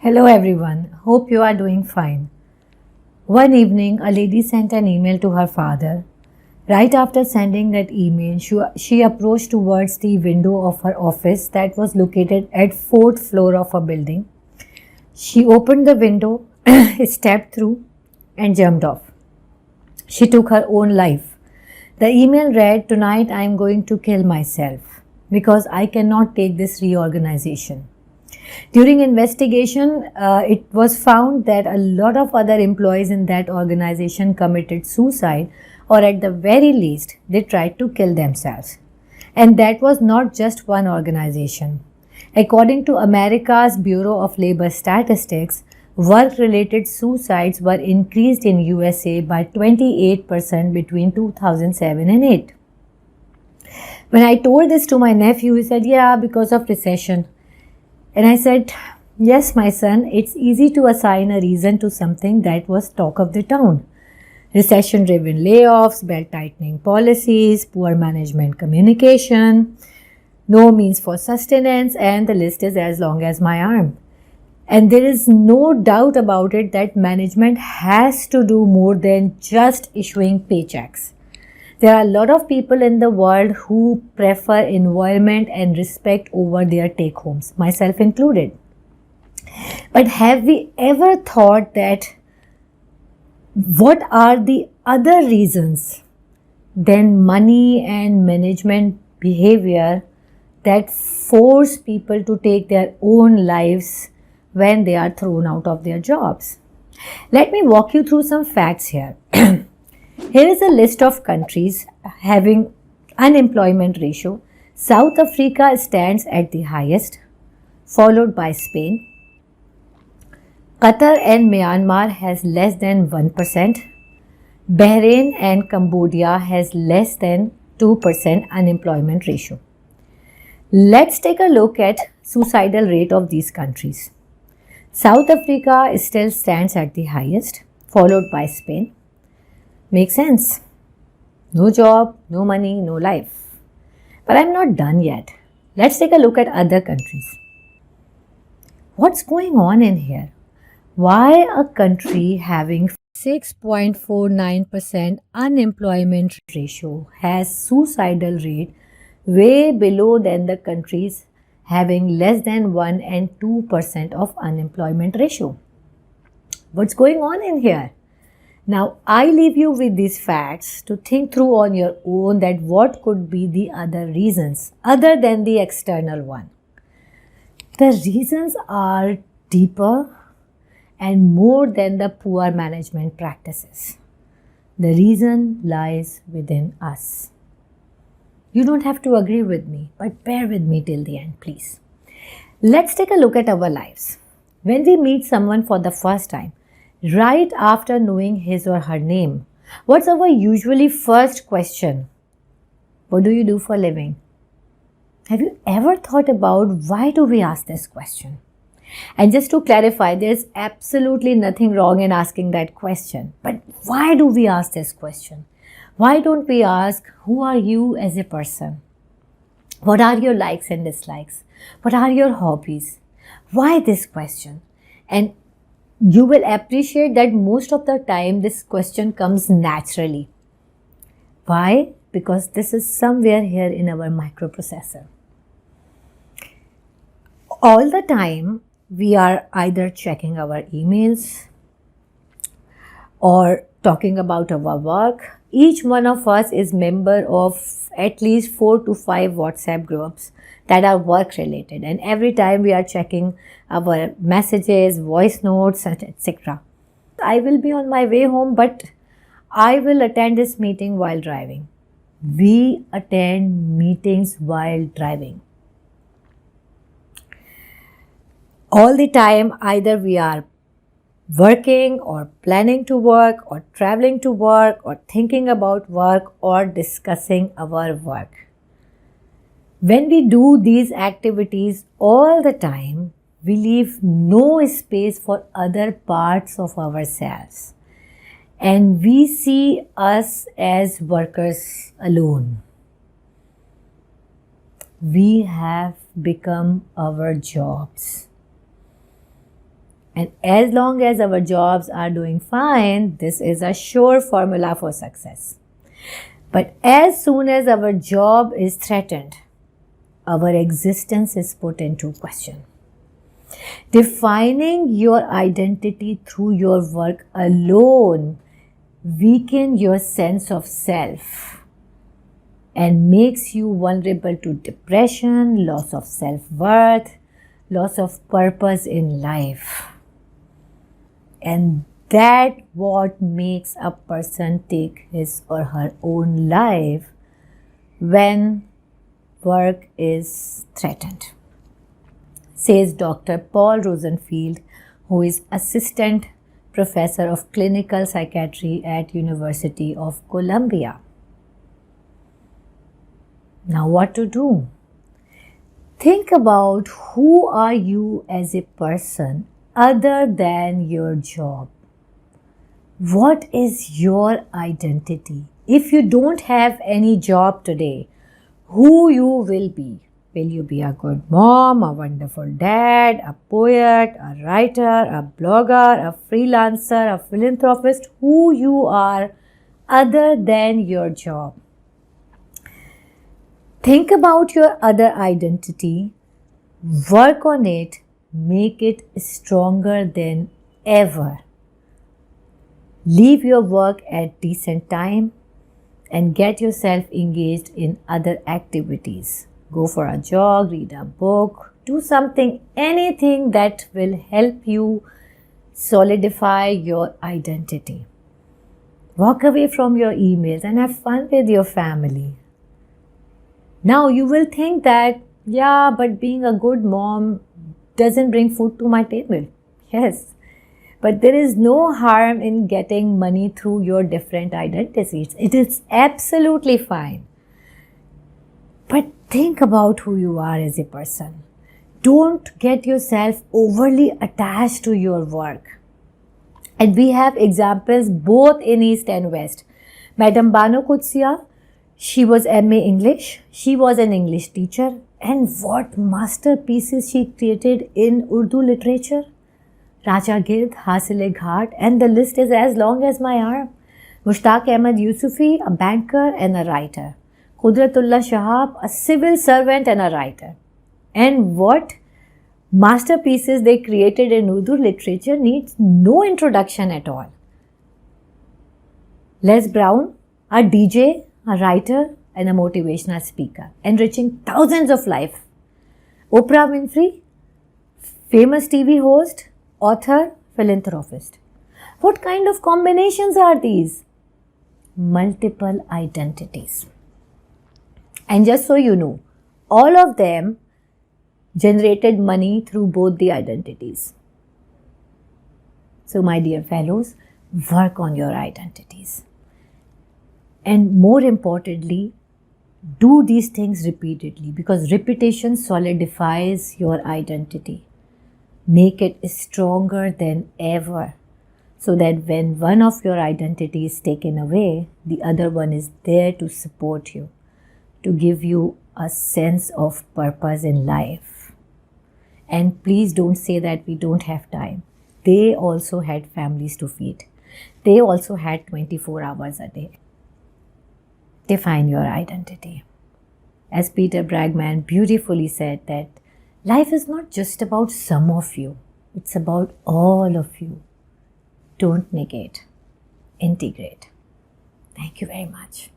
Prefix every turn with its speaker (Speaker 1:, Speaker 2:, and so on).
Speaker 1: Hello everyone, hope you are doing fine. One evening, a lady sent an email to her father. Right after sending that email, she approached towards the window of her office that was located at fourth floor of a building. She opened the window, stepped through, and jumped off. She took her own life. The email read, "Tonight I am going to kill myself because I cannot take this reorganization." During investigation, it was found that a lot of other employees in that organization committed suicide, or at the very least, they tried to kill themselves. And that was not just one organization. According to America's Bureau of Labor Statistics, work-related suicides were increased in USA by 28% between 2007 and 8. When I told this to my nephew, he said, "Yeah, because of recession." And I said, "Yes, my son, it's easy to assign a reason to something that was talk of the town. Recession-driven layoffs, belt-tightening policies, poor management communication, no means for sustenance, and the list is as long as my arm." And there is no doubt about it that management has to do more than just issuing paychecks. There are a lot of people in the world who prefer environment and respect over their take homes, myself included. But have we ever thought that what are the other reasons than money and management behavior that force people to take their own lives when they are thrown out of their jobs? Let me walk you through some facts here. Here is a list of countries having unemployment ratio. South Africa stands at the highest, followed by Spain. Qatar and Myanmar has less than 1%. Bahrain and Cambodia has less than 2% unemployment ratio. Let's take a look at suicidal rate of these countries. South Africa still stands at the highest, followed by Spain. Makes sense. No job, no money, no life. But I'm not done yet. Let's take a look at other countries. What's going on in here? Why a country having 6.49% unemployment ratio has suicidal rate way below than the countries having less than 1 and 2% of unemployment ratio? What's going on in here? Now, I leave you with these facts to think through on your own that what could be the other reasons other than the external one. The reasons are deeper and more than the poor management practices. The reason lies within us. You don't have to agree with me, but bear with me till the end, please. Let's take a look at our lives. When we meet someone for the first time, right after knowing his or her name, what's our usually first question? What do you do for a living? Have you ever thought about why do we ask this question? And just to clarify, there's absolutely nothing wrong in asking that question. But why do we ask this question? Why don't we ask, who are you as a person? What are your likes and dislikes? What are your hobbies? Why this question? And you will appreciate that most of the time this question comes naturally. Why? Because this is somewhere here in our microprocessor. All the time we are either checking our emails or talking about our work. Each one of us is member of at least 4 to 5 WhatsApp groups that are work related, and every time we are checking our messages, voice notes, etc. I will be on my way home, but I will attend this meeting while driving. We attend meetings while driving. All the time, either we are working or planning to work or traveling to work or thinking about work or discussing our work. When we do these activities all the time, we leave no space for other parts of ourselves. And we see us as workers alone. We have become our jobs. And as long as our jobs are doing fine, this is a sure formula for success. But as soon as our job is threatened, our existence is put into question. Defining your identity through your work alone weakens your sense of self and makes you vulnerable to depression, loss of self-worth, loss of purpose in life. And that what makes a person take his or her own life when work is threatened, says Dr. Paul Rosenfield, who is assistant professor of clinical psychiatry at University of Columbia. Now what to do? Think about who are you as a person other than your job. What is your identity? If you don't have any job today, who you will be? Will you be a good mom, a wonderful dad, a poet, a writer, a blogger, a freelancer, a philanthropist? Who you are other than your job. Think about your other identity, work on it, make it stronger than ever. Leave your work at decent time and get yourself engaged in other activities. Go for a jog, read a book, do something, anything that will help you solidify your identity. Walk away from your emails and have fun with your family. Now you will think that, yeah, but being a good mom doesn't bring food to my table. Yes, but there is no harm in getting money through your different identities. It is absolutely fine. But think about who you are as a person. Don't get yourself overly attached to your work. And we have examples both in East and West. Madam Bano Kutsia, she was MA English. She was an English teacher. And what masterpieces she created in Urdu literature. Raja Gild, Hasile-Ghat, and the list is as long as my arm. Mushtaq Ahmed Yusufi, a banker and a writer. Qudratullah Shahab, a civil servant and a writer. And what masterpieces they created in Urdu literature needs no introduction at all. Les Brown, a DJ, a writer and a motivational speaker, enriching thousands of lives. Oprah Winfrey, famous TV host, author, philanthropist. What kind of combinations are these? Multiple identities. And just so you know, all of them generated money through both the identities. So my dear fellows, work on your identities. And more importantly, do these things repeatedly because repetition solidifies your identity. Make it stronger than ever so that when one of your identities is taken away, the other one is there to support you, to give you a sense of purpose in life. And please don't say that we don't have time. They also had families to feed. They also had 24 hours a day. Define your identity. As Peter Bregman beautifully said that life is not just about some of you. It's about all of you. Don't negate. Integrate. Thank you very much.